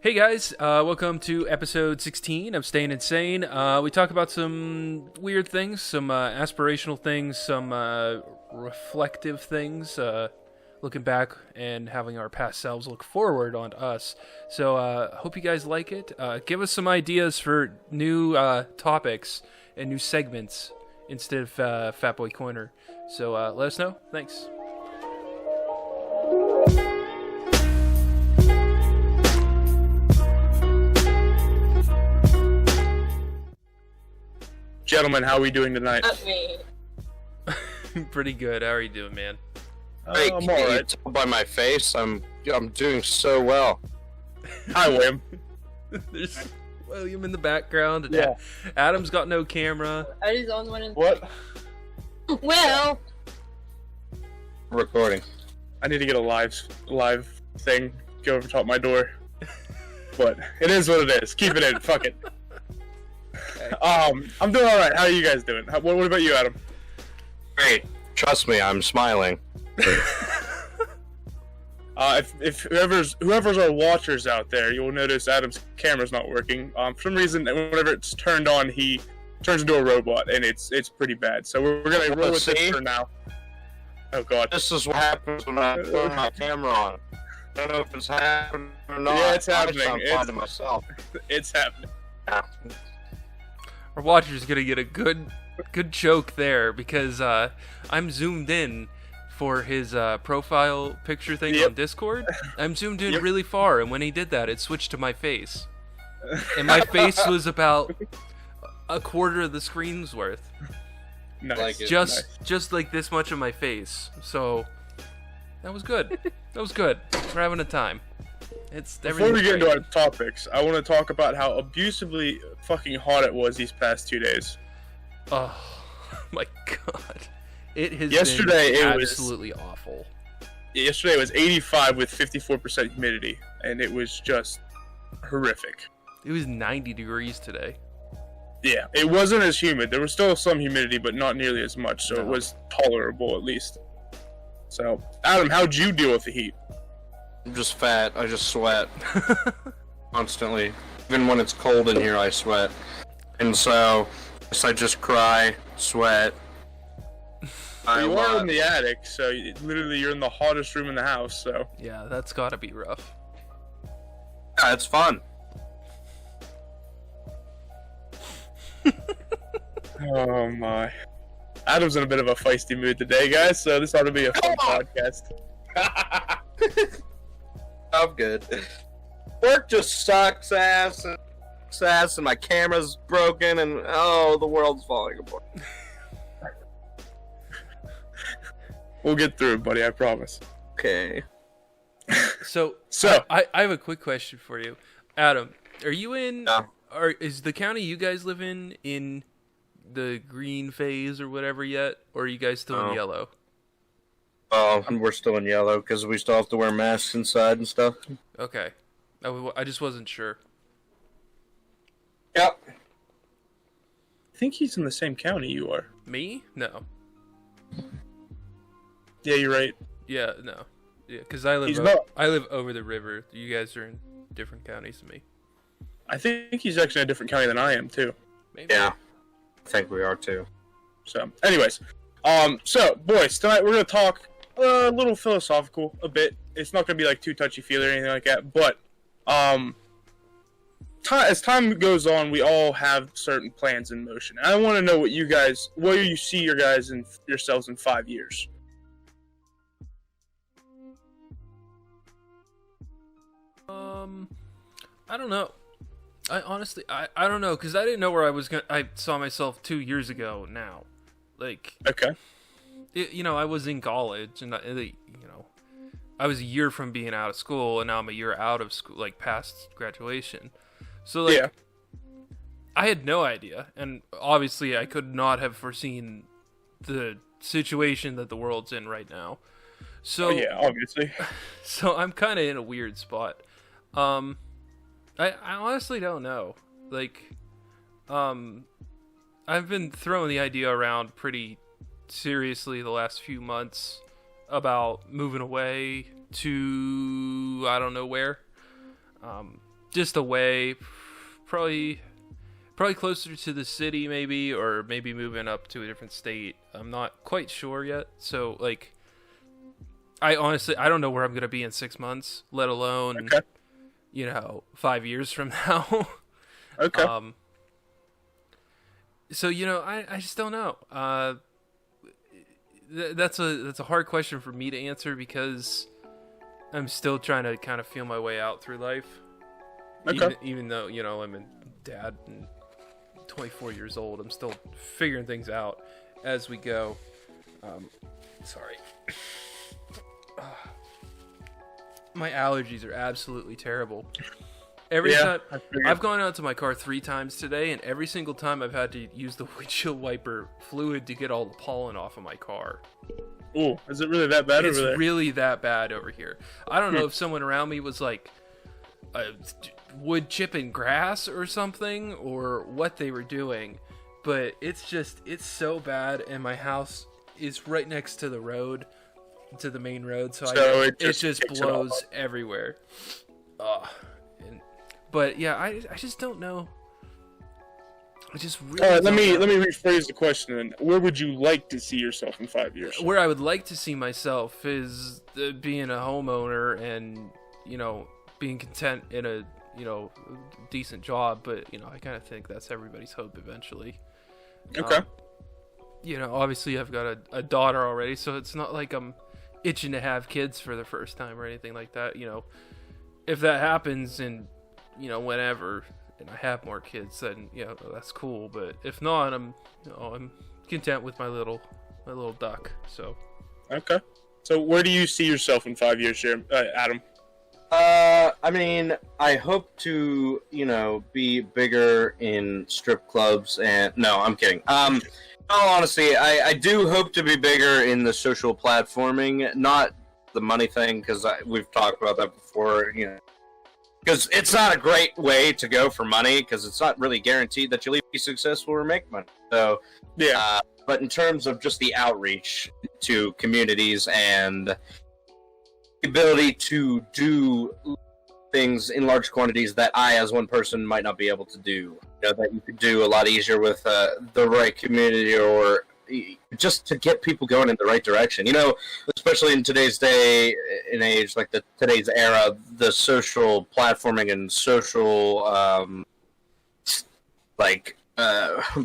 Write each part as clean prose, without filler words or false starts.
Hey guys, welcome to episode 16 of Staying Insane. We talk about some weird things, some aspirational things, some reflective things, looking back and having our past selves look forward on us. So hope you guys like it. Give us some ideas for new topics and new segments instead of Fat Boy Corner. So let us know. Thanks. Gentlemen, how are we doing tonight? Not me. Pretty good. How are you doing, man? Hey, I'm can you alright. tell by my face? I'm doing so well. Hi, William. There's William in the background. And Yeah. Adam's got no camera. I just on one. What? Well, Recording. I need to get a live thing. Go over top my door. But it is what it is. Keep it in. Fuck it. I'm doing all right. How are you guys doing? What about you, Adam? Great. Trust me, I'm smiling. If whoever's our watchers out there, you'll notice Adam's camera's not working. For some reason, whenever it's turned on, he turns into a robot, and it's pretty bad. So we're gonna roll with this for now. Oh God. This is what happens when I turn my camera on. I don't know if it's happening or not. Yeah, it's happening. I'm fine to myself. It's happening. Yeah. Our watcher's gonna get a good joke there because I'm zoomed in for his profile picture thing Yep. on Discord. I'm zoomed in Yep. really far, and when he did that, it switched to my face, and my face was about a quarter of the screen's worth. Nice. Like it. Just like this much of my face. So that was good. That was good. We're having a time. Before we get into our topics, I want to talk about how abusively fucking hot it was these past 2 days. Oh my god. It has Yesterday, been it was- absolutely awful. Yesterday was 85 with 54% humidity, and it was just horrific. It was 90 degrees today. Yeah, it wasn't as humid. There was still some humidity, but not nearly as much, so it No. was tolerable at least. So, Adam, how'd you deal with the heat? I'm just fat. I just sweat constantly. Even when it's cold in here, I sweat. And so, I just cry, sweat. You are in the attic, so literally you're in the hottest room in the house, so... Yeah, that's gotta be rough. Yeah, it's fun. Oh my. Adam's in a bit of a feisty mood today, guys, so this ought to be a fun Come on. podcast. I'm good. Work just sucks ass, and my camera's broken, and oh, the world's falling apart. We'll get through it, buddy, I promise. Okay. So, So- I have a quick question for you. Adam, are you in... Yeah. Is the county you guys live in the green phase or whatever yet? Or are you guys still in No. yellow? Oh, and we're still in yellow because we still have to wear masks inside and stuff. Okay. I just wasn't sure. Yep. I think he's in the same county you are. Me? No. Yeah, you're right. Yeah, no. Yeah, because I He's live not- I live over the river. You guys are in different counties than me. I think he's actually in a different county than I am, too. Maybe. Yeah. I think we are too. So, anyways. So, boys, tonight we're going to talk a little philosophical, a bit. It's not going to be, like, too touchy-feely or anything like that, but, as time goes on, we all have certain plans in motion. And I want to know where you see yourselves in 5 years. I don't know. I honestly, I don't know, because I didn't know where I saw myself 2 years ago now. Like, Okay. I was in college, and I was a year from being out of school, and now I'm a year out of school, like, past graduation. So, like, Yeah. I had no idea, and obviously I could not have foreseen the situation that the world's in right now. So, Oh, yeah, obviously. so I'm kind of in a weird spot. I honestly don't know. Like, I've been throwing the idea around pretty seriously the last few months about moving away to I don't know where. just away, probably closer to the city, maybe, or maybe moving up to a different state. I'm not quite sure yet. So, like, I don't know where I'm gonna be in 6 months, let alone, 5 years from now. Okay. So I just don't know. That's a hard question for me to answer because I'm still trying to kind of feel my way out through life. Okay. Even though I'm a dad and 24 years old, I'm still figuring things out as we go. Sorry. My allergies are absolutely terrible. Every time I've gone out to my car 3 times today, and every single time I've had to use the windshield wiper fluid to get all the pollen off of my car. Ooh, is it really that bad over there? It's really that bad over here. I don't know if someone around me was like wood chipping grass or something, or what they were doing, but it's so bad, and my house is right next to the road, to the main road, so it just blows everywhere. But yeah, I just don't know. I just really. All right, let me rephrase the question then. Where would you like to see yourself in 5 years? Where I would like to see myself is being a homeowner and being content in a decent job. But I kind of think that's everybody's hope eventually. Okay. Obviously I've got a daughter already, so it's not like I'm itching to have kids for the first time or anything like that. If that happens and whenever, and I have more kids, then that's cool. But if not, I'm content with my little duck. So. Okay. So where do you see yourself in 5 years, Adam? I mean, I hope to, be bigger in strip clubs and... No, I'm kidding. Honestly, I do hope to be bigger in the social platforming, not the money thing, because we've talked about that before, because it's not a great way to go for money, because it's not really guaranteed that you'll be successful or make money. So, yeah. But in terms of just the outreach to communities and the ability to do things in large quantities that I, as one person, might not be able to do, that you could do a lot easier with the right community, or just to get people going in the right direction. Especially in today's day and age, like today's era, the social platforming and social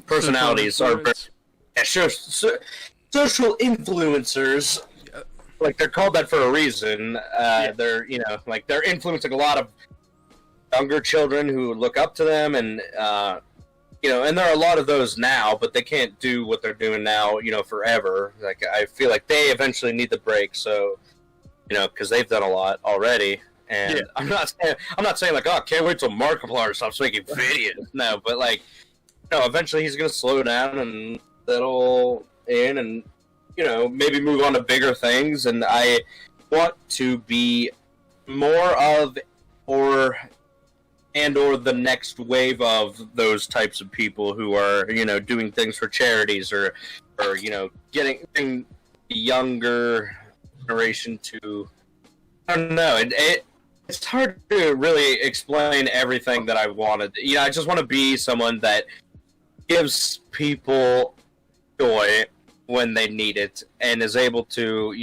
personalities are social influencers. Like, they're called that for a reason. They're they're influencing a lot of younger children who look up to them, and and there are a lot of those now, but they can't do what they're doing now, forever. Like, I feel like they eventually need the break, so, because they've done a lot already. And I'm not saying like, oh, can't wait till Markiplier stops making videos. No, but like, eventually he's gonna slow down and settle in, and maybe move on to bigger things. And I want to be more of, or the next wave of those types of people who are, doing things for charities, or getting the younger generation to, I don't know, it's hard to really explain everything that I wanted. I just want to be someone that gives people joy when they need it, and is able to,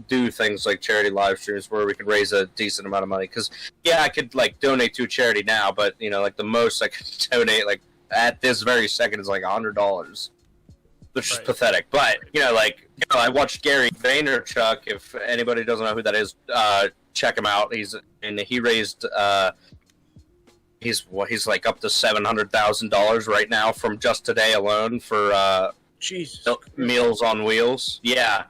do things like charity live streams where we could raise a decent amount of money. Because, I could, like, donate to a charity now, but, like, the most I could donate, like, at this very second is, like, $100, which is pathetic. But, I watched Gary Vaynerchuk. If anybody doesn't know who that is, check him out. He raised, he's like up to $700,000 right now from just today alone for, Jesus. Meals on Wheels. Yeah.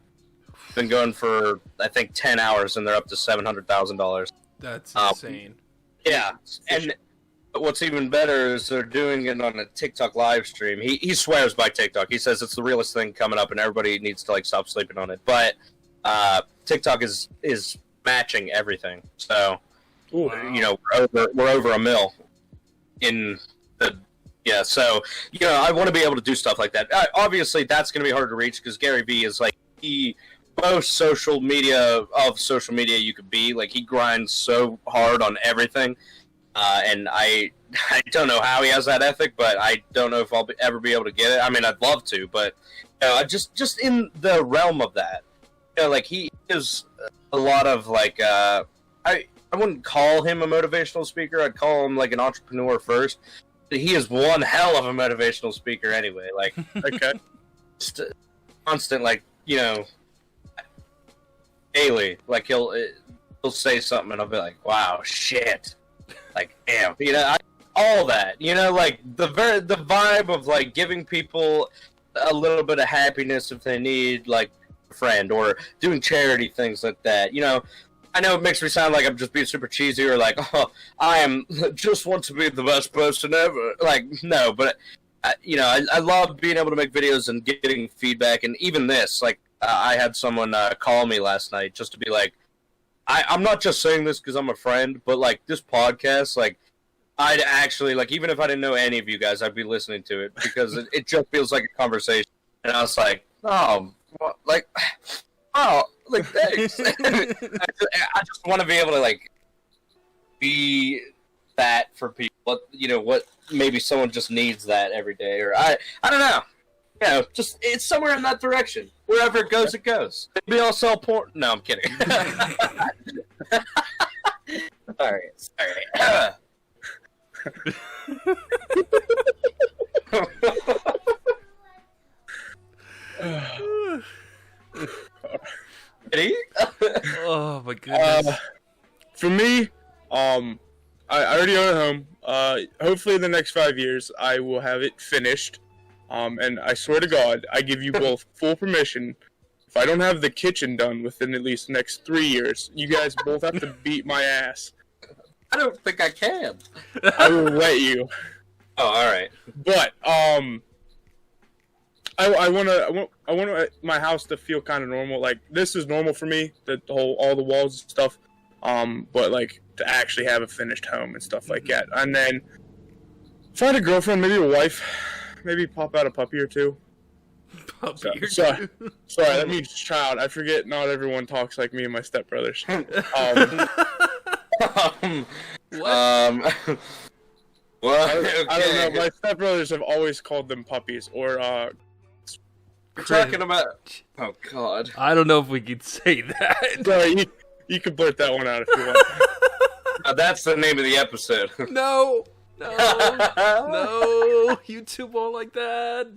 Been going for, I think, 10 hours, and they're up to $700,000. That's insane. Yeah. And what's even better is they're doing it on a TikTok live stream. He swears by TikTok. He says it's the realest thing coming up, and everybody needs to, like, stop sleeping on it. But TikTok is matching everything. So, wow. We're over $1 million in the... Yeah, so, I want to be able to do stuff like that. Obviously, that's going to be hard to reach, because Gary Vee is, like, the most social media you could be. Like, he grinds so hard on everything. and I don't know how he has that ethic, but I don't know if I'll ever be able to get it. I mean, I'd love to, but just in the realm of that, like he is a lot of like I wouldn't call him a motivational speaker. I'd call him like an entrepreneur first. But he is one hell of a motivational speaker anyway. Like, Okay. just constant, like, daily. Like he'll say something and I'll be like, wow, shit. Like, damn, all that, like the vibe of like giving people a little bit of happiness if they need like a friend, or doing charity things like that. I know it makes me sound like I'm just being super cheesy, or like, oh, I just want to be the best person ever. Like, no, but I love being able to make videos and getting feedback, and even this, like, I had someone call me last night just to be like, I'm not just saying this because I'm a friend, but like this podcast, like, I'd actually, like, even if I didn't know any of you guys, I'd be listening to it because it just feels like a conversation. And I was like, oh, like, thanks. I just want to be able to, like, be that for people. What maybe someone just needs that every day, or I don't know. Just it's somewhere in that direction. Wherever it goes, it goes. Maybe I'll sell porn. No, I'm kidding. Sorry. Oh my goodness. For me, I already own a home. Hopefully in the next 5 years, I will have it finished. And I swear to God, I give you both full permission. If I don't have the kitchen done within at least the next 3 years, you guys both have to beat my ass. I don't think I can. I will let you. Oh, all right. But I want my house to feel kind of normal. Like, this is normal for me, all the walls and stuff. But like to actually have a finished home and stuff like that. And then find a girlfriend, maybe a wife, maybe pop out a puppy or two. Sorry, that means child. I forget not everyone talks like me and my stepbrothers. Well, I don't know. My stepbrothers have always called them puppies, or we're talking about. Oh God. I don't know if we could say that. Sorry, you can blurt that one out if you want. That's the name of the episode. No, YouTube won't like that.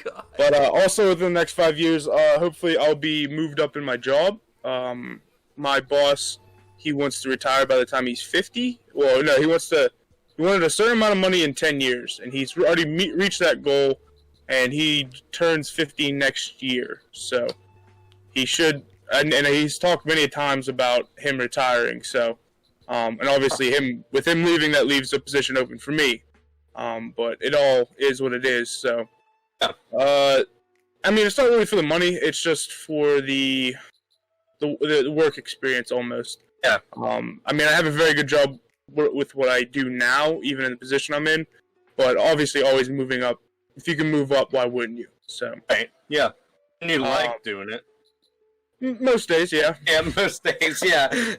God. But also within the next 5 years, hopefully I'll be moved up in my job. My boss, he wants to retire by the time he's 50. Well, no, he wanted a certain amount of money in 10 years, and he's already reached that goal, and he turns 50 next year. So he should, and he's talked many times about him retiring. So, and obviously with him leaving, that leaves a position open for me. But it all is what it is. So, I mean, it's not really for the money. It's just for the work experience almost. Yeah. I mean, I have a very good job with what I do now, even in the position I'm in. But obviously, always moving up. If you can move up, why wouldn't you? So. Right. Yeah. And you like doing it. Most days, yeah. Yeah, most days, yeah.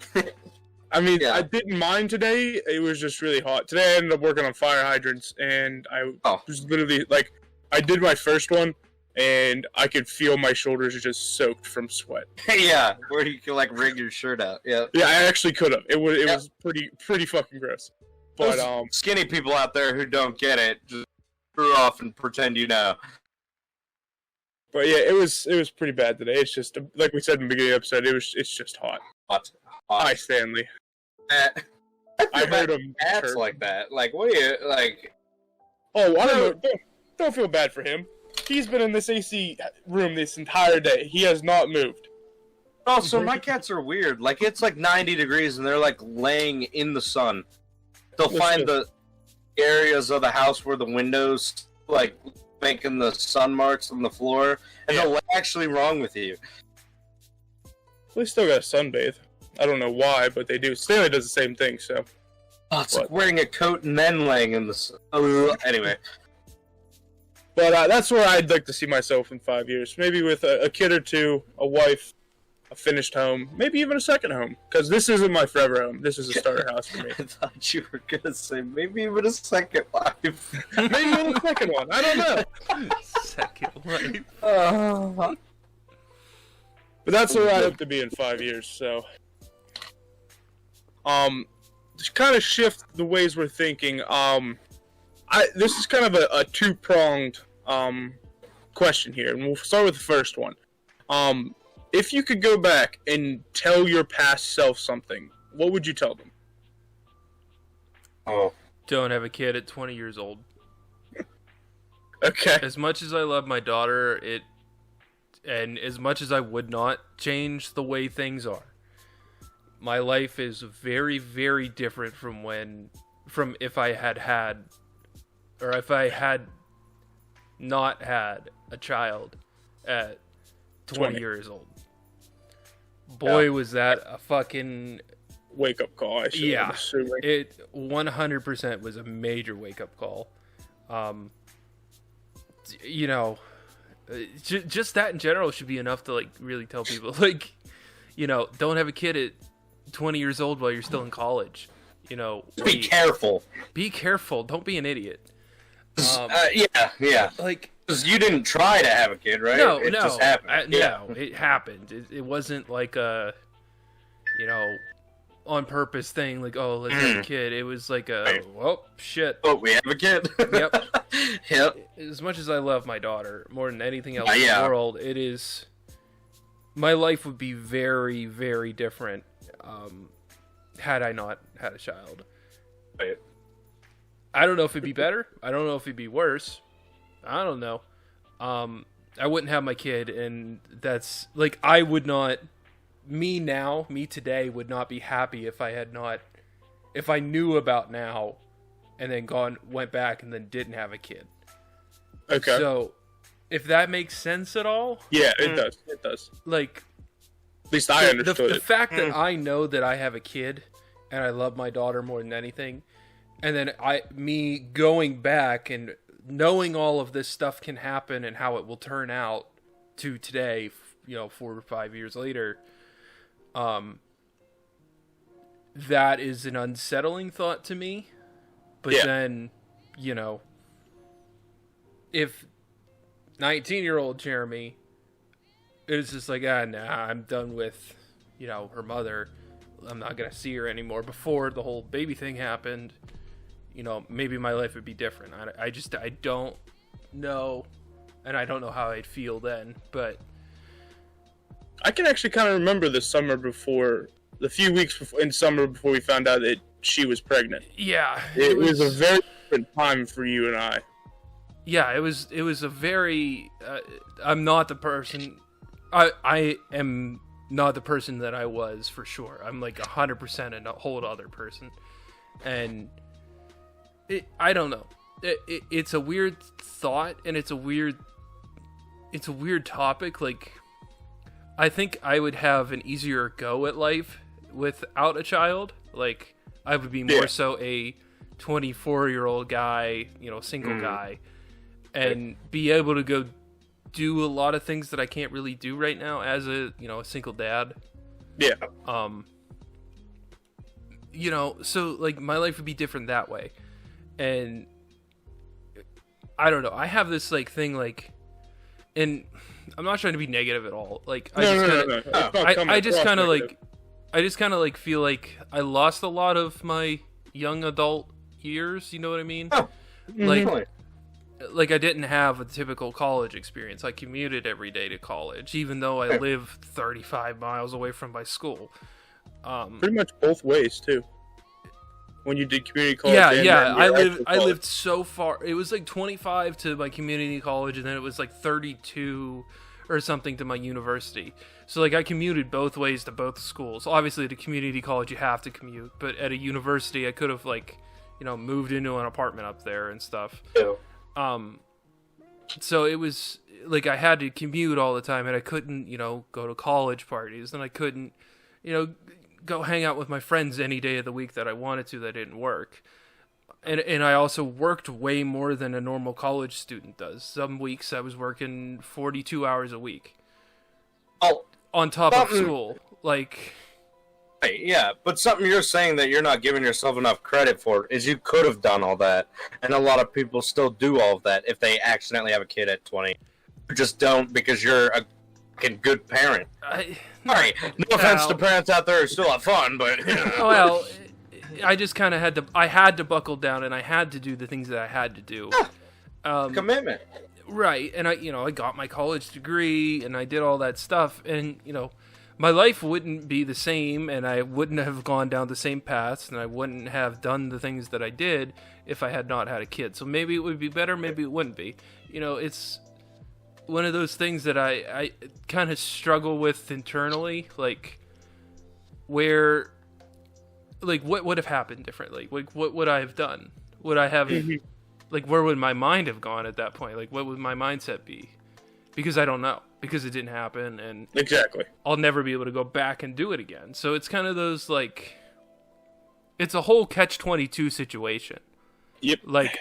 I mean, I didn't mind today. It was just really hot. Today I ended up working on fire hydrants, and I was literally, like, I did my first one, and I could feel my shoulders just soaked from sweat. Yeah, where you can, like, wring your shirt out. Yeah. Yeah, I actually could have. It was pretty fucking gross. But those skinny people out there who don't get it, just screw off and pretend you know. But yeah, it was pretty bad today. It's just, like we said in the beginning of the episode, it's just hot. Hot. Hi, Stanley. I heard him cats like that. Like, what do you, like... Oh, I don't know. Don't feel bad for him. He's been in this AC room this entire day. He has not moved. Also, my cats are weird. Like, it's like 90 degrees and they're like laying in the sun. They'll find the areas of the house where the windows, like, making the sun marks on the floor, and they'll actually wrong with you. They still got to sunbathe. I don't know why, but they do. Stanley does the same thing, so. Oh, it's like wearing a coat and then laying in the sun. Anyway. But that's where I'd like to see myself in 5 years. Maybe with a kid or two, a wife, a finished home, maybe even a second home. Because this isn't my forever home. This is a starter house for me. I thought you were gonna say maybe even a second life. Maybe even a second one. I don't know. Second life. But that's where I hope to be in 5 years. So, to kind of shift the ways we're thinking. This is kind of a two-pronged question here, and we'll start with the first one. If you could go back and tell your past self something, what would you tell them? Oh, Don't have a kid at 20 years old. Okay. As much as I love my daughter, and as much as I would not change the way things are, my life is very, very different from if I had not had a child at 20 years old. Boy, was that a fucking Wake up call, I should. yeah. I'm assuming. It 100% was a major wake up call. You know, just that in general should be enough to like really tell people, like, you know, don't have a kid at 20 years old while you're still in college. You know, be careful. Be careful. Don't be an idiot. Yeah. Like, Because you didn't try to have a kid, right? It just happened. No, it happened. It wasn't like a, you know, on purpose thing. Like, oh, let's have a kid. It was like a, well, shit. Oh, we have a kid. Yep. Yep. As much as I love my daughter more than anything else in the world, it is. My life would be very, very different had I not had a child. Right. I don't know if it'd be better. I don't know if it'd be worse. I don't know. I wouldn't have my kid, and that's like I would not. Me today would not be happy if I knew about now, and then went back and then didn't have a kid. Okay. So, if that makes sense at all. Yeah, it does. It does. Like, at least I understood the fact that I know that I have a kid, and I love my daughter more than anything, and then me going back and knowing all of this stuff can happen and how it will turn out to today, you know, 4 or 5 years later, that is an unsettling thought to me. But then, you know, if 19-year-old Jeremy is just like, nah, I'm done with, you know, her mother, I'm not gonna see her anymore. Before the whole baby thing happened, you know, maybe my life would be different. I don't know, and I don't know how I'd feel then, but I can actually kind of remember the summer before, the few weeks in summer before we found out that she was pregnant. yeah, It was a very different time for you and I. Yeah, it was a very, I'm not the person, I am not the person that I was, for sure. I'm like 100% a whole other person, and I don't know. It's a weird thought, and it's a weird topic. Like, I think I would have an easier go at life without a child. Like, I would be more so a 24-year-old guy, you know, single guy, and be able to go do a lot of things that I can't really do right now as a, you know, a single dad. Yeah. You know, so like my life would be different that way. And I don't know. I have this like thing like, and I'm not trying to be negative at all. Like I just kind of like feel like I lost a lot of my young adult years. You know what I mean? Oh, Like I didn't have a typical college experience. I commuted every day to college, even though I live 35 miles away from my school. Pretty much both ways too. When you did community college, I lived so far. It was like 25 to my community college, and then it was like 32 or something to my university. So like I commuted both ways to both schools. Obviously, at a community college you have to commute, but at a university I could have like, you know, moved into an apartment up there and stuff. Yeah. So it was like I had to commute all the time, and I couldn't, you know, go to college parties, and I couldn't, you know, go hang out with my friends any day of the week that I wanted to. That didn't work. And I also worked way more than a normal college student does. Some weeks I was working 42 hours a week. Oh, on top of school. Like, Right, yeah, but something you're saying that you're not giving yourself enough credit for is you could have done all that, and a lot of people still do all of that if they accidentally have a kid at 20. You just don't because you're a fucking good parent. Sorry, no offense to parents out there who still have fun, but you know. Well, I just kind of had to buckle down, and I had to do the things that I had to do. Commitment. Right, and I got my college degree, and I did all that stuff, and my life wouldn't be the same, and I wouldn't have gone down the same paths, and I wouldn't have done the things that I did if I had not had a kid. So maybe it would be better, maybe it wouldn't be. It's one of those things that I kind of struggle with internally, like, where, like, what would have happened differently? Like, what would I have done? Would I have, like, where would my mind have gone at that point? Like, what would my mindset be? Because I don't know. Because it didn't happen, and Exactly. I'll never be able to go back and do it again. So it's kind of those, like, it's a whole catch-22 situation. Yep. Like,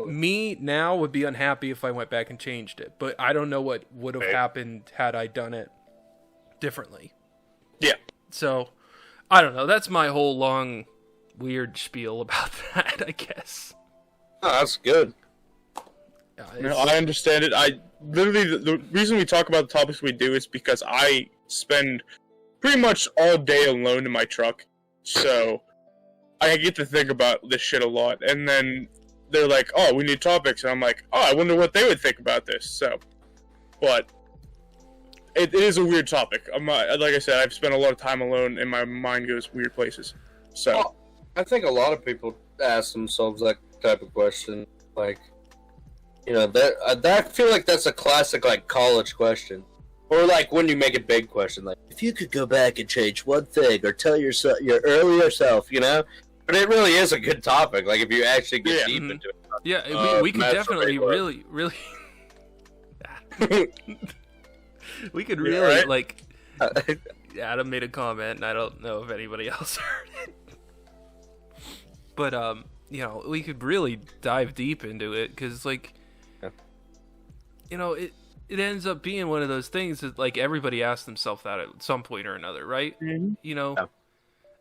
me now would be unhappy if I went back and changed it, but I don't know what would have happened had I done it differently. Yeah. So, I don't know. That's my whole long, weird spiel about that, I guess. Oh, that's good. No, I understand it. I literally the reason we talk about the topics we do is because I spend pretty much all day alone in my truck, so I get to think about this shit a lot. And then they're like, "Oh, we need topics," and I'm like, "Oh, I wonder what they would think about this." So, but it is a weird topic. Like I said, I've spent a lot of time alone, and my mind goes weird places. So, Well, I think a lot of people ask themselves that type of question, like. That I feel like that's a classic, like, college question. Or, like, when you make a big question, like, if you could go back and change one thing, or tell your earlier self, But it really is a good topic, like, if you actually get deep into it. Yeah, we could definitely really... we could really, right? like... Adam made a comment, and I don't know if anybody else heard it. But, we could really dive deep into it, because, like... It ends up being one of those things that, like, everybody asks themselves that at some point or another, right? Mm-hmm. Yeah.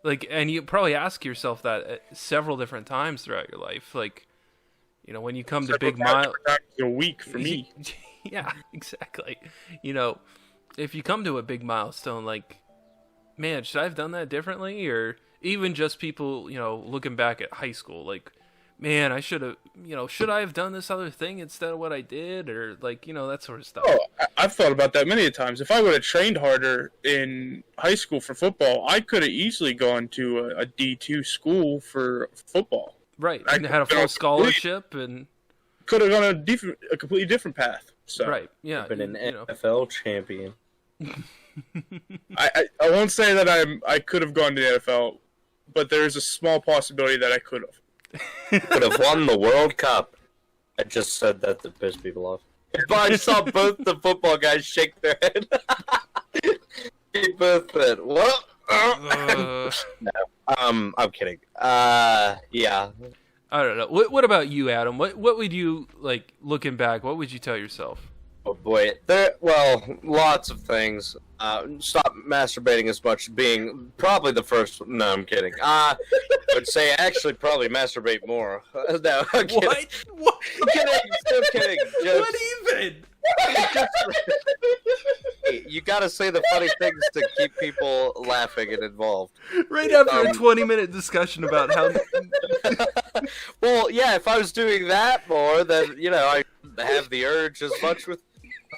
Like, and you probably ask yourself that at several different times throughout your life. Like, when you come to big mile... a week for me. Yeah, exactly. If you come to a big milestone, like, man, should I have done that differently? Or even just people, looking back at high school, like, man, I should have, should I have done this other thing instead of what I did? Or, like, that sort of stuff. Oh, I've thought about that many times. If I would have trained harder in high school for football, I could have easily gone to a D2 school for football. Right, and had a full scholarship, and could have gone a completely different path. So. Right, yeah. Been an NFL champion. I won't say that I could have gone to the NFL, but there's a small possibility that I could have. Could have won the World Cup. I just said that to piss people off. But I saw both the football guys shake their head. They both said, "What?" No, I'm kidding. Yeah. I don't know. What about you, Adam? What would you, like, looking back? What would you tell yourself? Oh boy, lots of things. Stop masturbating as much, being probably the first. No, I'm kidding. I would say actually probably masturbate more. No, I'm kidding. What? Kidding, still kidding. Jokes. What even? You gotta say the funny things to keep people laughing and involved. Right after a 20-minute discussion about how... Well, yeah, if I was doing that more, then, I have the urge as much with...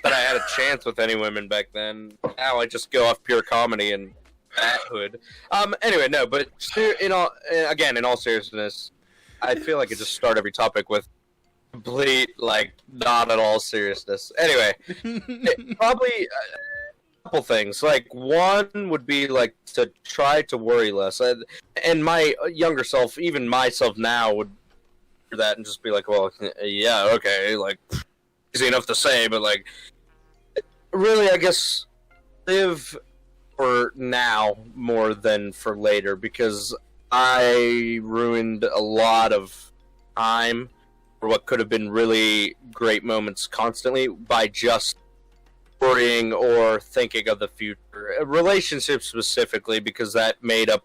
that I had a chance with any women back then. Now I just go off pure comedy and fathood. Anyway, no, but in all seriousness, I feel like I just start every topic with complete, like, not at all seriousness. Anyway, probably a couple things. Like, one would be, like, to try to worry less. And my younger self, even myself now, would do that and just be like, well, yeah, okay, like, easy enough to say, but, like, really, I guess, live for now more than for later, because I ruined a lot of time for what could have been really great moments constantly by just worrying or thinking of the future. Relationships specifically, because that made up,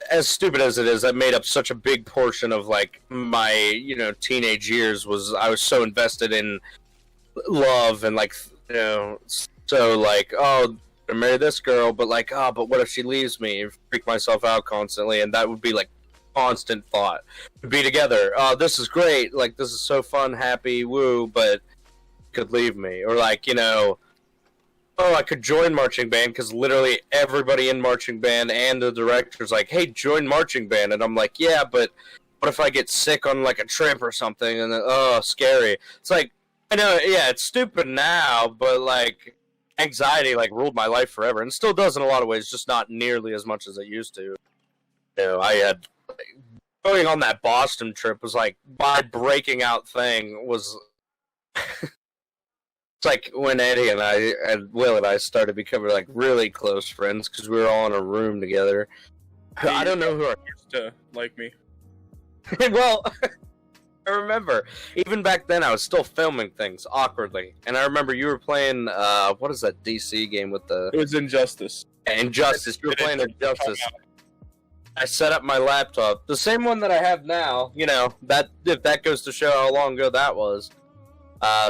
as stupid as it is, that made up such a big portion of like my, teenage years. I was so invested in love and like, so like, oh, I marry this girl, but like, but what if she leaves me? Freak myself out constantly, and that would be like constant thought. To be together, oh, this is great, like this is so fun, happy, woo, but could leave me, or like, oh, I could join marching band because literally everybody in marching band and the director's like, hey, join marching band, and I'm like, yeah, but what if I get sick on like a trip or something, and then, oh, scary. It's like, I know, yeah, it's stupid now, but like anxiety like ruled my life forever, and still does in a lot of ways, just not nearly as much as it used to. I had going on that Boston trip was like my breaking out thing was. It's like when Eddie and Will and I started becoming like really close friends because we were all in a room together. I don't know who are used to like me. Well, I remember even back then I was still filming things awkwardly, and I remember you were playing what is that DC game with the? It was Injustice. Yeah, Injustice. You were playing Injustice. I set up my laptop, the same one that I have now. That if that goes to show how long ago that was.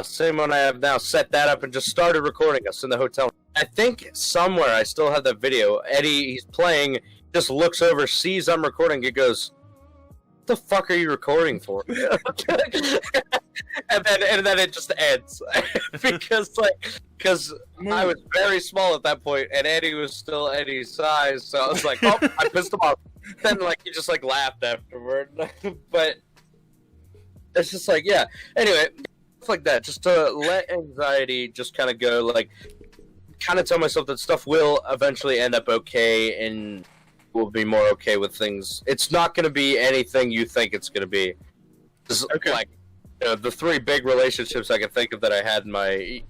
Same one I have now. Set that up and just started recording us in the hotel. I think somewhere I still have that video. Eddie, he's playing, just looks over, sees I'm recording, he goes, "What the fuck are you recording for?" and then it just ends because I was very small at that point, and Eddie was still Eddie's size, so I was like, oh, I pissed him off. Then like he just like laughed afterward, but it's just like, yeah. Anyway. Like that, just to let anxiety just kind of go, like kind of tell myself that stuff will eventually end up okay and will be more okay with things. It's not going to be anything you think it's going to be. Okay. Like, the three big relationships I can think of that I had in my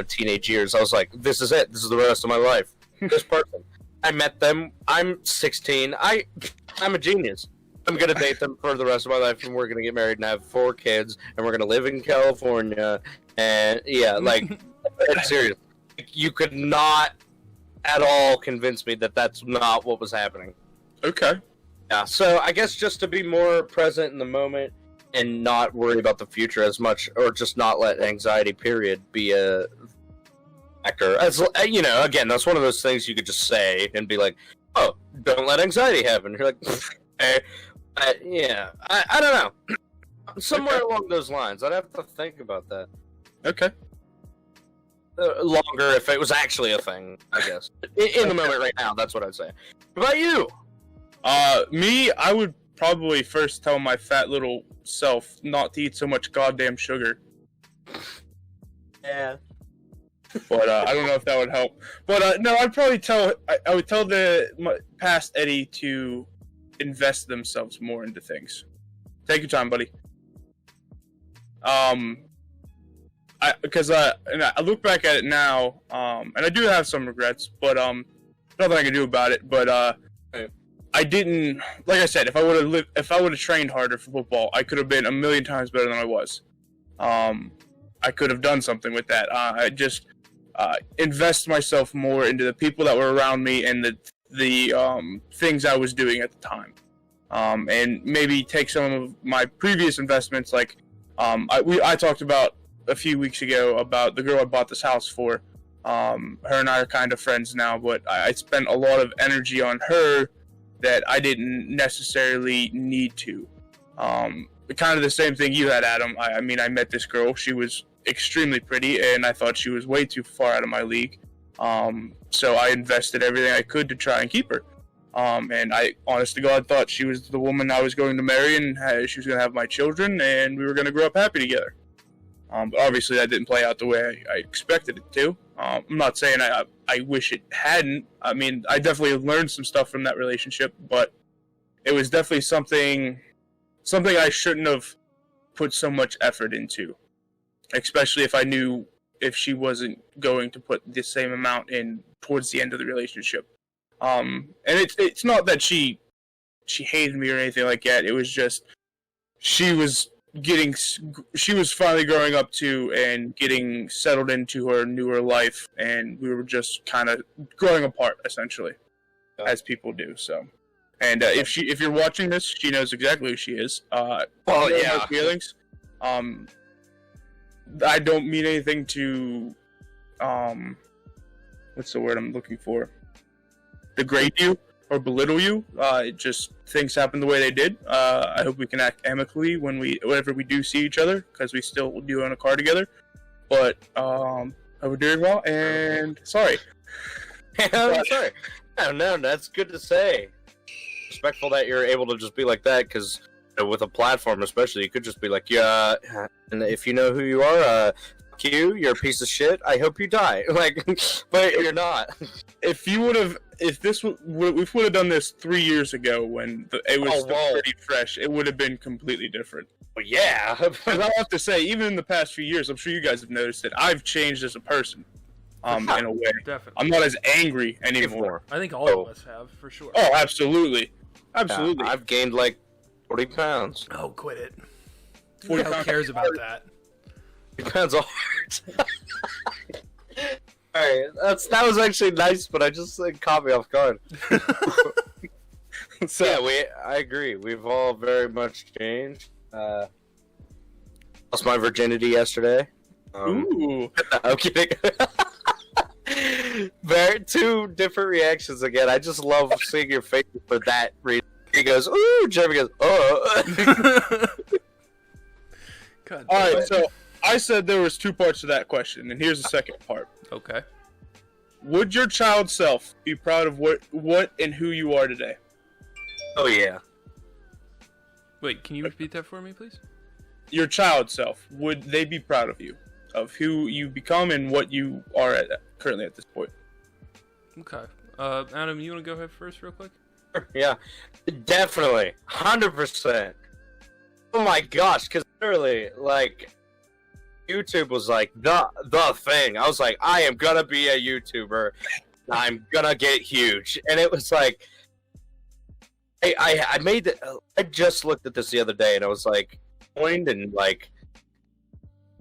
teenage years, I was like, this is it, this is the rest of my life. This person, I met them, I'm 16, I'm a genius. I'm going to date them for the rest of my life, and we're going to get married and have 4 kids, and we're going to live in California, and yeah, like, it's serious. You could not at all convince me that that's not what was happening. Okay. Yeah, so I guess just to be more present in the moment and not worry about the future as much, or just not let anxiety, period, be a factor. As, again, that's one of those things you could just say and be like, oh, don't let anxiety happen. You're like, okay. Yeah, I don't know. Somewhere along those lines. I'd have to think about that. Okay. Longer if it was actually a thing, I guess. In the moment right now, that's what I'd say. What about you? Me, I would probably first tell my fat little self not to eat so much goddamn sugar. Yeah. But I don't know if that would help. But no, I'd probably I would tell my past Eddie to invest themselves more into things. Take your time, buddy. Because I look back at it now, and I do have some regrets, but nothing I can do about it. But I didn't, like I said, if I would have trained harder for football, I could have been a million times better than I was. I could have done something with that. I just invest myself more into the people that were around me and the things I was doing at the time, and maybe take some of my previous investments, like I talked about a few weeks ago about the girl I bought this house for. Her and I are kind of friends now, but I spent a lot of energy on her that I didn't necessarily need to. Kind of the same thing you had, Adam. I mean, I met this girl. She was extremely pretty, and I thought she was way too far out of my league. So I invested everything I could to try and keep her. And I, honest to God, thought she was the woman I was going to marry, and she was going to have my children, and we were going to grow up happy together. But obviously that didn't play out the way I expected it to. I'm not saying I wish it hadn't. I mean, I definitely learned some stuff from that relationship, but it was definitely something I shouldn't have put so much effort into, especially if I knew if she wasn't going to put the same amount in towards the end of the relationship. And it's not that she hated me or anything like that. It was just she was she was finally growing up too and getting settled into her newer life, and we were just kind of growing apart essentially, as people do. So, and if you're watching this, she knows exactly who she is. Well, yeah, her feelings. I don't mean anything to, what's the word I'm looking for? Degrade you or belittle you. Just things happen the way they did. I hope we can act amicably whenever we do see each other, because we still do own a car together. But hope we're doing well, and sorry. I'm sorry. No, that's good to say. Respectful that you're able to just be like that, because with a platform especially, you could just be like, yeah, and if you know who you are, fuck you, you're a piece of shit, I hope you die. Like, but you're not. If we would have done this 3 years ago when it was still pretty fresh, it would have been completely different. Well, yeah. Because I'll have to say, even in the past few years, I'm sure you guys have noticed that I've changed as a person. In a way. Definitely. I'm not as angry anymore. I think all of us have, for sure. Oh, absolutely. Absolutely. I've gained like 40 pounds. Oh, quit it. 40 Who pounds. cares about that? 40 pounds of heart. Alright, that was actually nice, but I just caught me off guard. So, Yeah, I agree. We've all very much changed. Lost my virginity yesterday. ooh. I'm kidding. Two different reactions again. I just love seeing your face for that reason. He goes, ooh, Jeremy goes, oh. God, All right, so I said there was two parts to that question, and here's the second part. okay. Would your child self be proud of what and who you are today? Oh, yeah. Wait, can you repeat that for me, please? Your child self, would they be proud of you? Of who you become and what you are currently at this point? Okay. Adam, you want to go ahead first real quick? Yeah, definitely. 100%. Oh my gosh, because literally, like, YouTube was like the thing. I was like, I am gonna be a YouTuber. I'm gonna get huge. And it was like, I made it. I just looked at this the other day, and I was like, joined and like,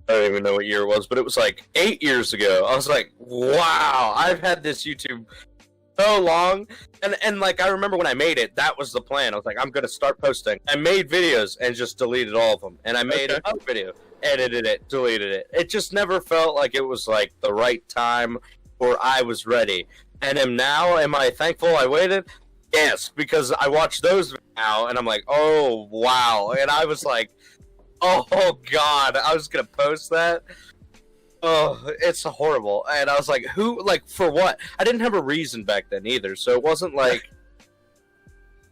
I don't even know what year it was, but it was like 8 years ago. I was like, wow, I've had this YouTube so long. And like, I remember when I made it, that was the plan. I was like, I'm going to start posting. I made videos and just deleted all of them. And I made another video, edited it, deleted it. It just never felt like it was like the right time or I was ready. And am I thankful I waited? Yes, because I watch those now and I'm like, oh, wow. And I was like, oh God, I was gonna post that. Oh, it's horrible. And I was like, for what? I didn't have a reason back then either, so it wasn't like,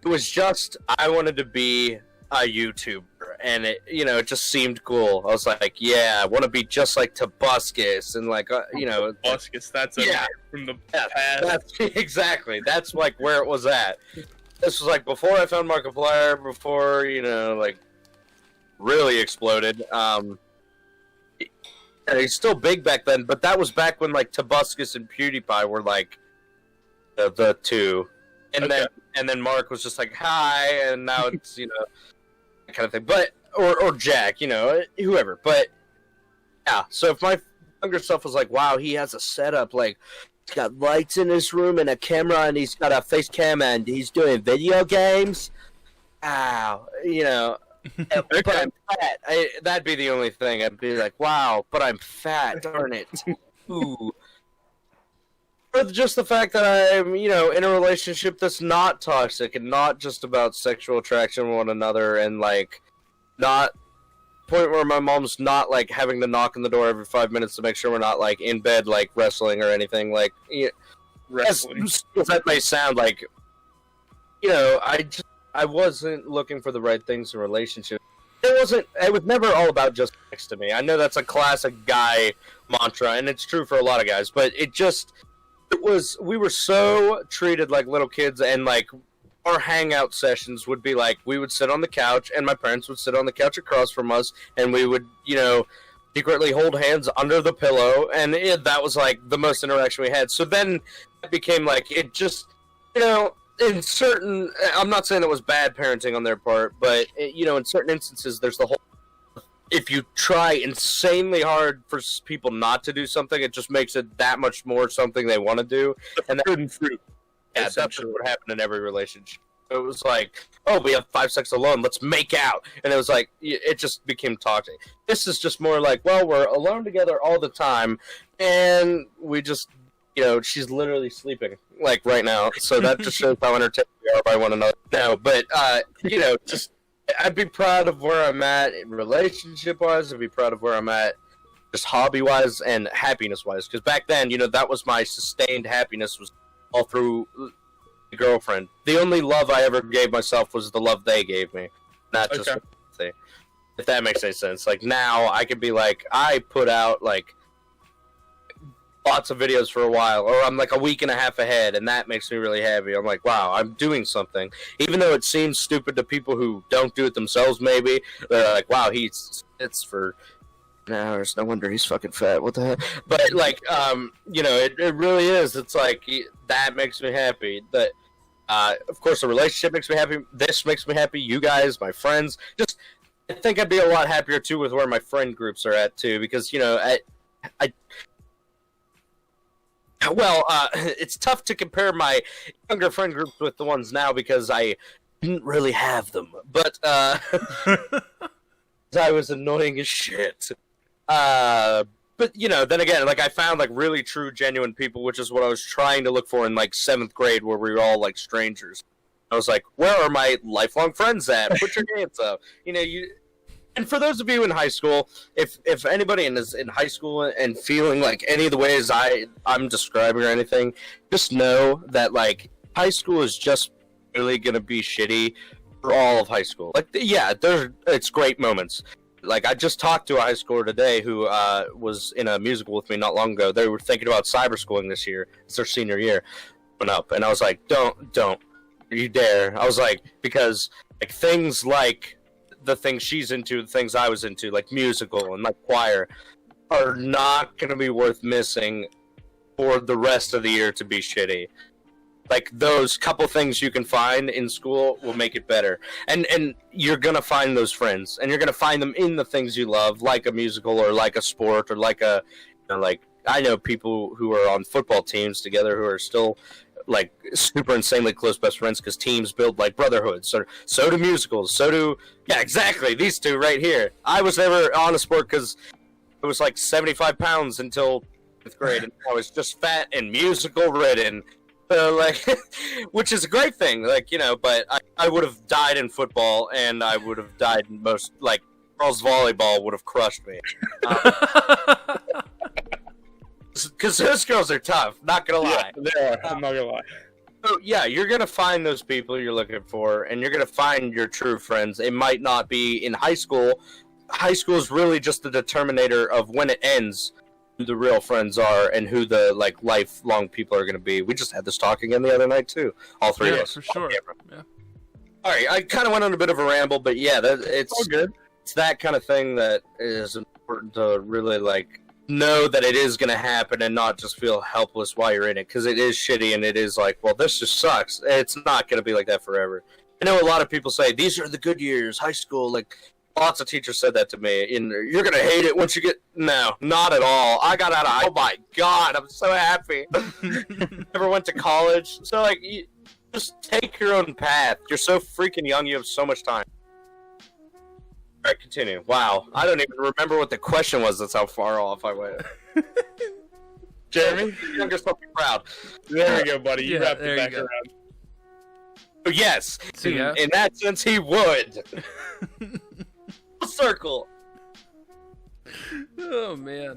it was just, I wanted to be a YouTuber, and it just seemed cool. I was like, yeah, I want to be just like Tobuscus, and like, Tobuscus, that's from the past. Exactly, that's like where it was at. This was like before I found Markiplier, before, like, really exploded. He's still big back then, but that was back when like Tobuscus and PewDiePie were like the two, and then Mark was just like hi, and now it's that kind of thing. But or Jack, whoever. But yeah, so if my younger self was like, wow, he has a setup, like he's got lights in his room and a camera, and he's got a face cam, and he's doing video games. Wow, but I'm fat. That'd be the only thing. I'd be like, wow, but I'm fat, darn it. Ooh. Or just the fact that I'm, in a relationship that's not toxic and not just about sexual attraction with one another, and, like, not point where my mom's not, like, having to knock on the door every 5 minutes to make sure we're not, like, in bed, like, wrestling or anything. Like, Wrestling. As that may sound like, I wasn't looking for the right things in a relationship. It was never all about just sex to me. I know that's a classic guy mantra, and it's true for a lot of guys, but we were so treated like little kids, and like our hangout sessions would be like, we would sit on the couch, and my parents would sit on the couch across from us, and we would, secretly hold hands under the pillow, and that was like the most interaction we had. So then it became like, it just, in certain, I'm not saying it was bad parenting on their part, but in certain instances, there's the whole if you try insanely hard for people not to do something, it just makes it that much more something they want to do. And that Forbidden fruit. yeah, that's what happened in every relationship. It was like, oh, we have 5 seconds alone, let's make out. And it was like, it just became toxic. This is just more like, well, we're alone together all the time, and we just, she's literally sleeping, like, right now. So that just shows how entertained we are by one another. No, but, just, I'd be proud of where I'm at relationship-wise. I'd be proud of where I'm at just hobby-wise and happiness-wise. Because back then, that was my sustained happiness, was all through girlfriend. The only love I ever gave myself was the love they gave me, not just if that makes any sense. Like, now I could be like, I put out like lots of videos for a while, or I'm like a week and a half ahead, and that makes me really happy. I'm like, wow, I'm doing something, even though it seems stupid to people who don't do it themselves. Maybe they're like, wow, it's for hours, no wonder he's fucking fat, what the hell. But like, it really is. It's like, that makes me happy. That of course, the relationship makes me happy. This makes me happy. You guys, my friends, just, I think I'd be a lot happier too with where my friend groups are at too, because it's tough to compare my younger friend groups with the ones now because I didn't really have them, but I was annoying as shit. But then again, like, I found like really true, genuine people, which is what I was trying to look for in like 7th grade, where we were all like strangers. I was like, where are my lifelong friends at? Put your hands up. And for those of you in high school, if anybody is in high school and feeling like any of the ways I'm describing or anything, just know that like high school is just really gonna be shitty for all of high school. Like, yeah, it's great moments. Like, I just talked to a high schooler today who was in a musical with me not long ago. They were thinking about cyber schooling this year. It's their senior year. Went up, and I was like, don't you dare. I was like, because like things like the things she's into, the things I was into, like musical and like choir, are not going to be worth missing for the rest of the year to be shitty. Like, those couple things you can find in school will make it better. And you're going to find those friends. And you're going to find them in the things you love, like a musical or like a sport or like a... I know people who are on football teams together who are still, like, super insanely close best friends because teams build, like, brotherhoods. So do musicals. So do... Yeah, exactly. These two right here. I was never on a sport because I was, like, 75 pounds until 5th grade. And I was just fat and musical-ridden. Like, which is a great thing, like, but I would have died in football, and I would have died in most, like, girls volleyball would have crushed me. Because those girls are tough, not gonna lie. Yeah, they are, I'm not gonna lie. So, yeah, you're gonna find those people you're looking for, and you're gonna find your true friends. It might not be in high school. High school is really just the determinator of when it ends, who the real friends are and who the like lifelong people are going to be. We just had this talk again the other night too. All three of us. For sure. Yeah. All right, I kind of went on a bit of a ramble, but yeah, it's all good. It's that kind of thing that is important to really like know that it is going to happen and not just feel helpless while you're in it, because it is shitty and it is like, well, this just sucks. It's not going to be like that forever. I know a lot of people say these are the good years, high school, like. Lots of teachers said that to me. You're going to hate it once you get... No, not at all. I got out of... Oh, my God. I'm so happy. Never went to college. So, like, you just take your own path. You're so freaking young. You have so much time. All right, continue. Wow. I don't even remember what the question was. That's how far off I went. Jeremy? Your youngest will be proud. There we go, buddy. You wrapped there it back you go. around. Yes. So, yeah. In that sense, he would. Circle. Oh man.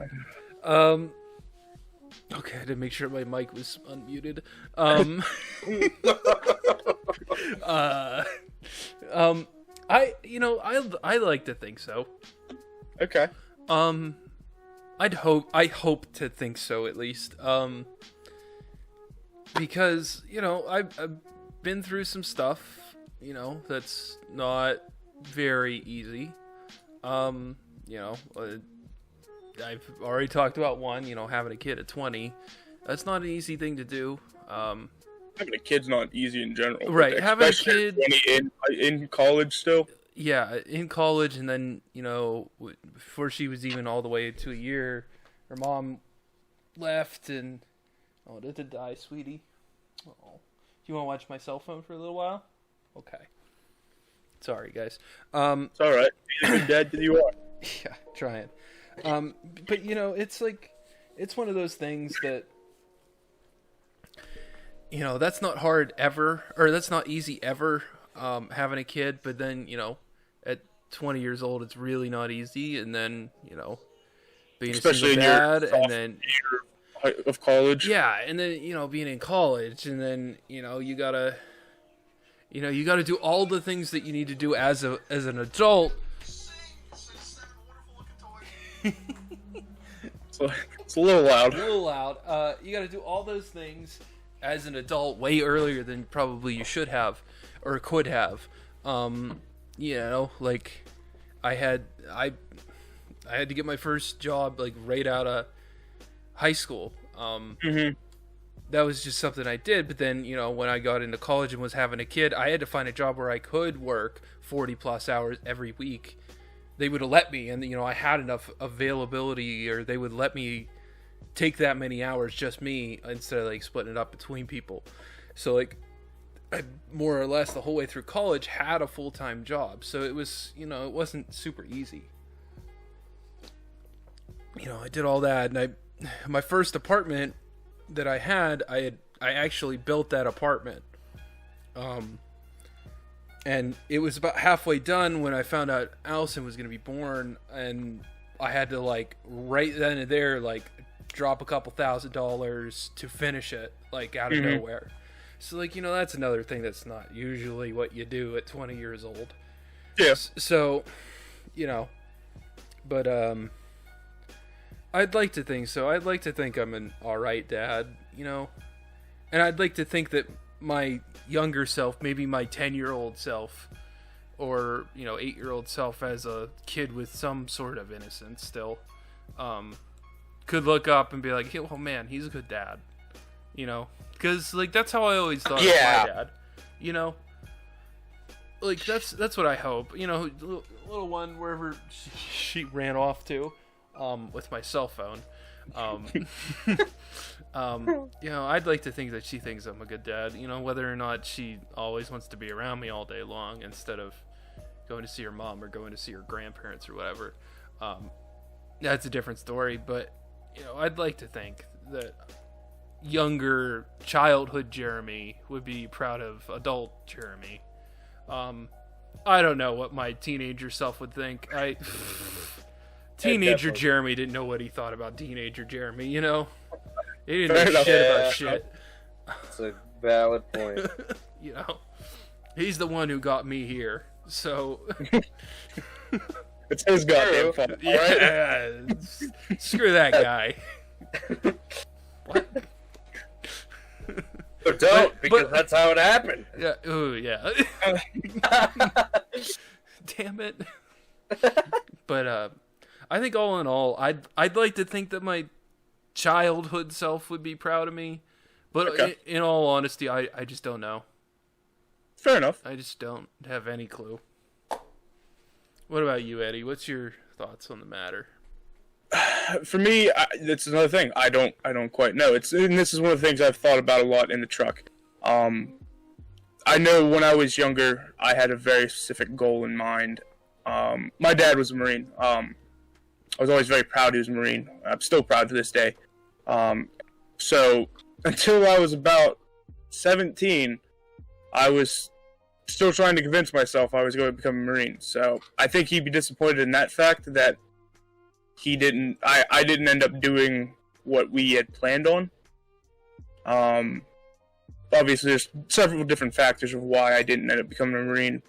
Okay, I had to make sure my mic was unmuted. I like to think so. Okay. I hope to think so at least. Because, I've been through some stuff, that's not very easy. I've already talked about one, having a kid at 20. That's not an easy thing to do. Having a kid's not easy in general. Right, having a especially kid in college still. yeah, in college, and then, you know, before she was even all the way to a year, her mom left, and oh, did it die, sweetie? Oh, do you want to watch my cell phone for a little while? Okay. Sorry, guys. It's all right. Be the good dad that you are. Yeah, trying. But you know, it's like, it's one of those things that, you know, that's not hard ever, or that's not easy ever, having a kid. But then, you know, at 20 years old, it's really not easy. And then, you know, being Especially a single dad, in your and then year of college. yeah, and then, you know, being in college, and then, you know, you gotta do all the things that you need to do as an adult. It's a little loud. A little loud. You got to do all those things as an adult way earlier than probably you should have or could have. You know, like I had to get my first job like right out of high school. That was just something I did. But then, you know, when I got into college and was having a kid, I had to find a job where I could work 40 plus hours every week. They would have let me, and, you know, I had enough availability, or they would let me take that many hours, just me, instead of like splitting it up between people. So like, I more or less the whole way through college had a full-time job. So it was, you know, it wasn't super easy. You know, I did all that, and my first apartment that I had, I actually built that apartment. And it was about halfway done when I found out Allison was going to be born, and I had to, like, right then and there, like, drop a couple $1,000s to finish it, like, out of nowhere. So, like, you know, that's another thing that's not usually what you do at 20 years old. Yeah. So, you know, but, I'd like to think so. I'd like to think I'm an alright dad, you know? And I'd like to think that my younger self, maybe my 10-year-old self, or, you know, 8-year-old self as a kid with some sort of innocence still, could look up and be like, hey, well, man, he's a good dad, you know? Because, like, that's how I always thought of my dad, you know? Like, that's what I hope, you know, little one, wherever she ran off to, with my cell phone. You know, I'd like to think that she thinks I'm a good dad, you know, whether or not she always wants to be around me all day long instead of going to see her mom or going to see her grandparents or whatever. That's a different story, but, you know, I'd like to think that younger childhood Jeremy would be proud of adult Jeremy. I don't know what my teenager self would think. Teenager Jeremy didn't know what he thought about teenager Jeremy, you know? He didn't know shit about shit. That's a valid point. You know? He's the one who got me here, so... It's his goddamn fault, yeah, right? Screw that guy. What? But don't, because that's how it happened. Yeah, ooh, yeah. Damn it. But, I think all in all, I'd like to think that my childhood self would be proud of me, but okay. in all honesty, I just don't know. Fair enough. I just don't have any clue. What about you, Eddie? What's your thoughts on the matter? For me, that's another thing. I don't quite know. And this is one of the things I've thought about a lot in the truck. I know when I was younger, I had a very specific goal in mind. My dad was a Marine. I was always very proud he was a Marine. I'm still proud to this day. So until I was about 17, I was still trying to convince myself I was going to become a Marine. So I think he'd be disappointed in that fact that I didn't end up doing what we had planned on. Obviously, there's several different factors of why I didn't end up becoming a Marine.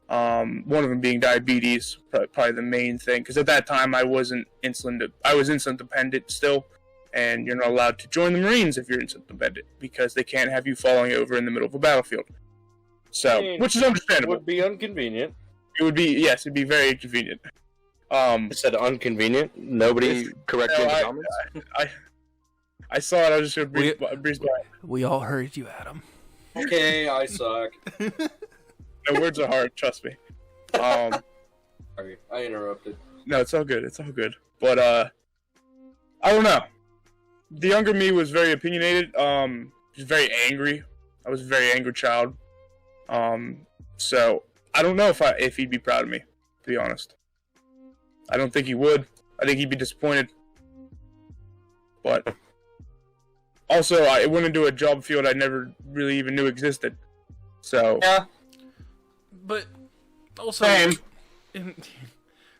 One of them being diabetes, probably the main thing. Because at that time, I was insulin dependent still, and you're not allowed to join the Marines if you're insulin dependent because they can't have you falling over in the middle of a battlefield. So, which is understandable. It would be inconvenient. It would be, yes, it'd be very inconvenient. I said inconvenient. Nobody corrected in the comments. I saw it. I was just going to breeze by. We all heard you, Adam. Okay, I suck. No, words are hard. Trust me. Sorry, I interrupted. No, it's all good. It's all good. But I don't know. The younger me was very opinionated. Was very angry. I was a very angry child. So I don't know if he'd be proud of me, to be honest. I don't think he would. I think he'd be disappointed. But also, I went into a job field I never really even knew existed. So Yeah. But also, Same.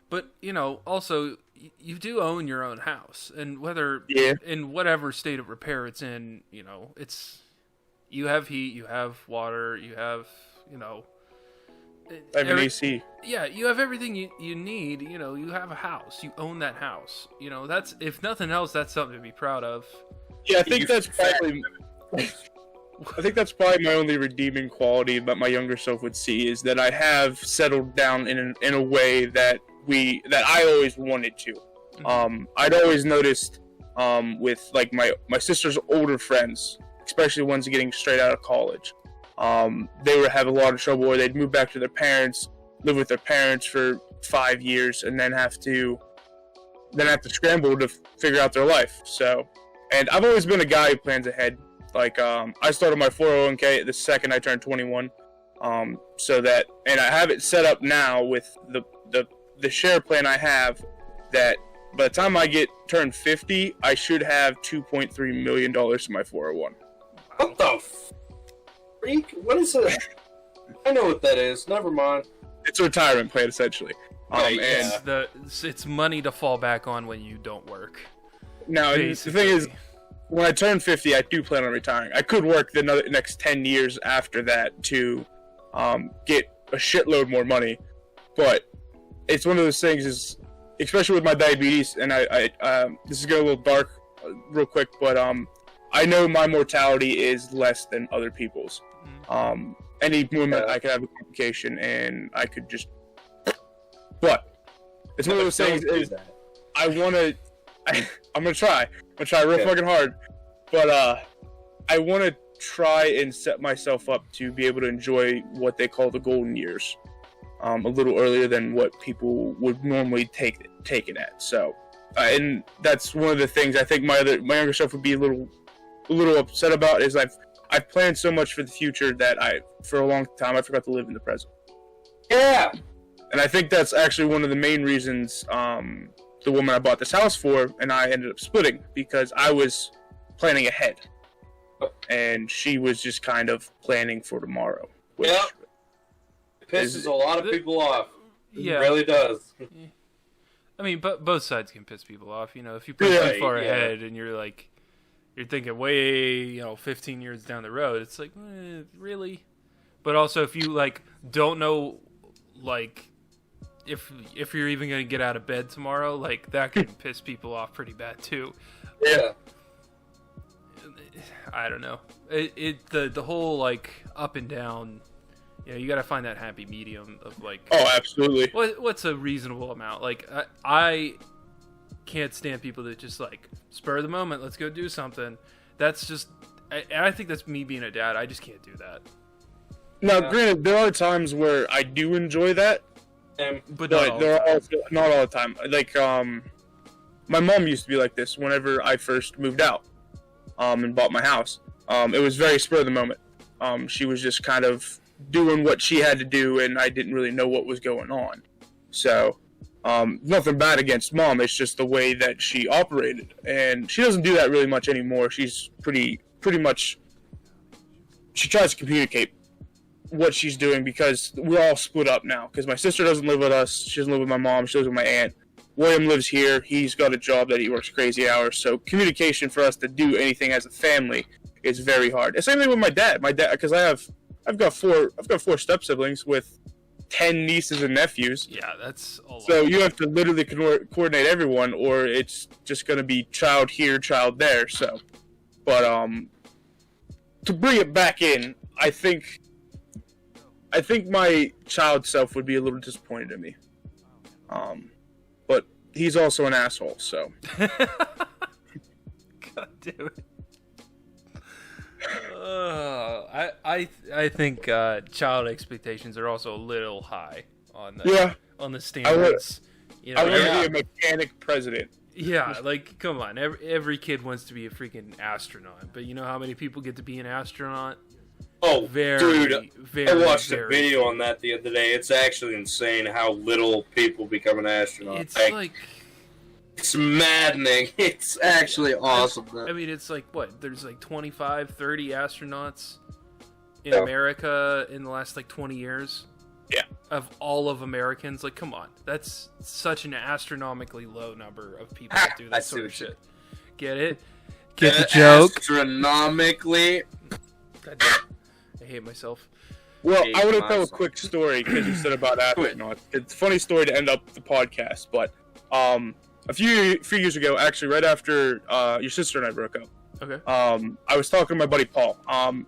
but also you do own your own house, and whether Yeah. in whatever state of repair it's in, it's you have heat, you have water, you have I have an AC. Yeah, you have everything you need. You have a house, you own that house. That's, if nothing else, that's something to be proud of. Yeah, I think that's probably. I think that's probably my only redeeming quality that my younger self would see, is that I have settled down in a way that I always wanted to. I'd always noticed with like my sister's older friends, especially ones getting straight out of college, they would have a lot of trouble, or they'd move back to their parents, live with their parents for 5 years, and then have to scramble to figure out their life. So, and I've always been a guy who plans ahead. Like, I started my 401k the second I turned 21, so that, and I have it set up now with the share plan I have, that by the time I turn 50, I should have $2.3 million in my 401. What the freak? What is it? I know what that is. Never mind. It's a retirement plan, essentially. Right, And It's money to fall back on when you don't work. now the thing is, when I turn 50, I do plan on retiring. I could work the next 10 years after that to get a shitload more money, but it's one of those things, is especially with my diabetes, and I this is getting a little dark real quick, but I know my mortality is less than other people's. Any movement, I could have a complication, and I could just. But it's one of those things. I want to. I'm gonna try. I'm gonna try real fucking hard, but I want to try and set myself up to be able to enjoy what they call the golden years, a little earlier than what people would normally take it at. So, and that's one of the things I think my younger self would be a little upset about, is I've planned so much for the future that for a long time I forgot to live in the present. Yeah. And I think that's actually one of the main reasons the woman I bought this house for and I ended up splitting, because I was planning ahead and she was just kind of planning for tomorrow. Which Yep. It pisses a lot of people off. Yeah. It really does. I mean, but both sides can piss people off. If you plan too far ahead and you're thinking way, 15 years down the road, it's like, really? But also, if you don't know, if you're even gonna get out of bed tomorrow, that can piss people off pretty bad too. Yeah. I don't know. The whole up and down. You got to find that happy medium of Oh, absolutely. what's a reasonable amount. I can't stand people that just spur of the moment, let's go do something. That's just, I think that's me being a dad. I just can't do that. Now, granted, there are times where I do enjoy that, but not all the time. My mom used to be like this whenever I first moved out, and bought my house. It was very spur of the moment. She was just kind of doing what she had to do, and I didn't really know what was going on. So, nothing bad against mom. It's just the way that she operated, and she doesn't do that really much anymore. She's pretty much. She tries to communicate what she's doing, because we're all split up now. Because my sister doesn't live with us. She doesn't live with my mom. She lives with my aunt. William lives here. He's got a job that he works crazy hours. So communication for us to do anything as a family is very hard. The same thing with my dad. Because I've got four step siblings with 10 nieces and nephews. Yeah, that's a lot. So you have to literally coordinate everyone, or it's just going to be child here, child there. So, but to bring it back in, I think my child self would be a little disappointed in me. But he's also an asshole, so. God damn it. I think child expectations are also a little high on the I standards. You know, want to be a mechanic president. yeah, like come on, every kid wants to be a freaking astronaut, but you know how many people get to be an astronaut? Oh, Very, dude, very, I watched a very video few. on that the other day. It's actually insane how little people become an astronaut. It's like it's maddening. It's actually awesome. I mean, it's like what? There's like 25, 30 astronauts in Yeah. America in the last like 20 years. Yeah. Of all of Americans, like, come on, that's such an astronomically low number of people that do I that see sort of what you- shit. Get it? Get the joke? Astronomically. God damn. I hate myself. Well, Hey, I want to tell a myself. quick story because you said about astronauts. It's a funny story to end up the podcast, but a few years ago, actually, right after your sister and I broke up, Okay. I was talking to my buddy Paul.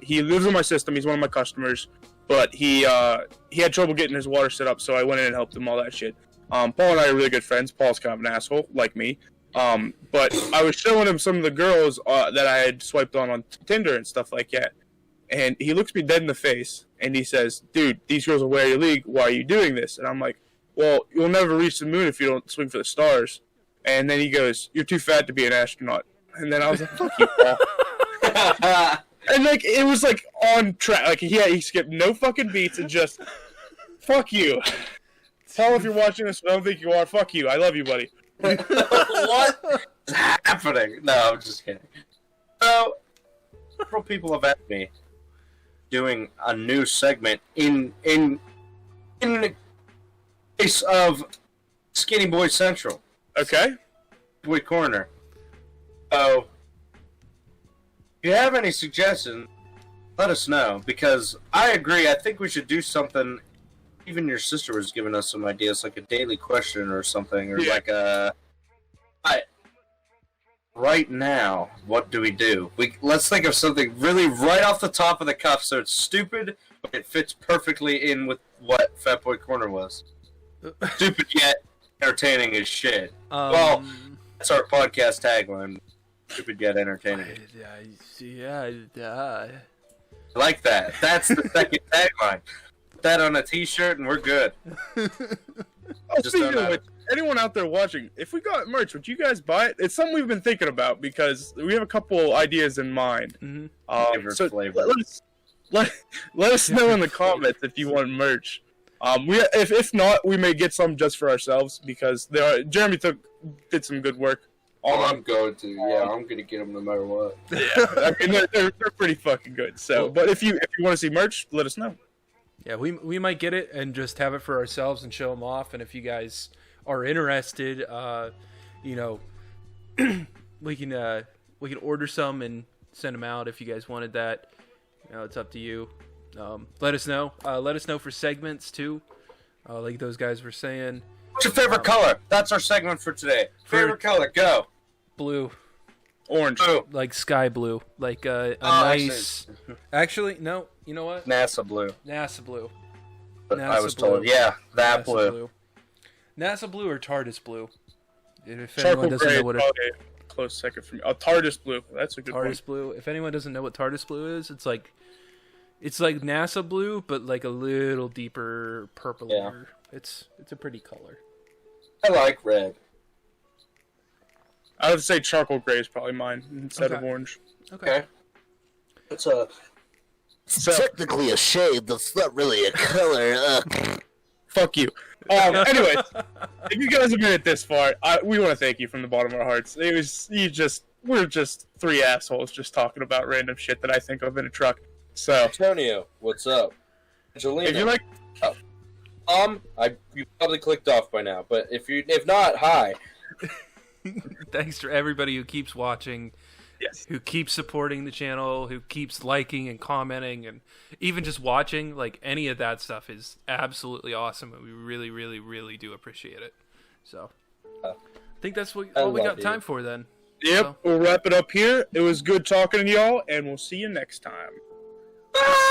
He lives in my system. He's one of my customers, but he had trouble getting his water set up, so I went in and helped him all that shit. Paul and I are really good friends. Paul's kind of an asshole, like me. But I was showing him some of the girls that I had swiped on Tinder and stuff like that. And he looks me dead in the face, and he says, "Dude, these girls are way out of your league. Why are you doing this?" And I'm like, "Well, you'll never reach the moon if you don't swing for the stars." And then he goes, "You're too fat to be an astronaut." And then I was like, "Fuck you, Paul." And like it was like on track. Like he skipped no fucking beats and just, "Fuck you, Paul. If you're watching this, I don't think you are. Fuck you. I love you, buddy." What is happening? No, I'm just kidding. So, several people have asked me doing a new segment in the case of Skinny Boy Central, Okay. Boy Corner. So, if you have any suggestions, let us know, because I agree. I think we should do something. Even your sister was giving us some ideas, like a daily question or something, or Yeah. like a. Right now, what do we do? Let's think of something really right off the top of the cuff, so it's stupid, but it fits perfectly in with what Fat Boy Corner was. Stupid yet entertaining as shit. Well, that's our podcast tagline. Stupid yet entertaining. yeah. I like that. That's the second tagline. Put that on a t-shirt and we're good. Oh, Just speaking don't of know. which, anyone out there watching, if we got merch, would you guys buy it? It's something we've been thinking about because we have a couple ideas in mind. Mhm. Favorite So flavor. let us know in the comments if you want merch. If not, we may get some just for ourselves because Jeremy did some good work. Oh, I'm going to. Yeah, I'm going to get them no matter what. Yeah, I mean, they're pretty fucking good. So, but if you want to see merch, let us know. Yeah, we might get it and just have it for ourselves and show them off. And if you guys are interested, you know, we can order some and send them out if you guys wanted that. You know, it's up to you. Let us know. Let us know for segments too, like those guys were saying. What's your favorite color? That's our segment for today. Favorite color, go. Blue, Orange. Blue. like sky blue, like a I nice. Actually, no. You know what? NASA blue. NASA blue. But I NASA was told, blue. yeah, that NASA blue. NASA blue or TARDIS blue? If Charcoal anyone doesn't gray know is what probably a close second for me. TARDIS blue. That's a good one. TARDIS blue. If anyone doesn't know what TARDIS blue is, it's like NASA blue, but like a little deeper purple. Yeah. It's a pretty color. I like red. I would say charcoal gray is probably mine instead of Okay. orange. Okay. It's a. So, Technically a shade, that's not really a color. fuck you. Anyways, if you guys have made it this far, we want to thank you from the bottom of our hearts. We're just three assholes just talking about random shit that I think of in a truck. So, Antonio, what's up? Angelina. if you like, you probably clicked off by now, but if not, hi. Thanks to everybody who keeps watching, yes, who keeps supporting the channel, who keeps liking and commenting, and even just watching. Like any of that stuff is absolutely awesome, and we really, really, really do appreciate it. So, I think that's all we love got you. time for then. yep, So- we'll wrap it up here. It was good talking to y'all, and we'll see you next time. Bye!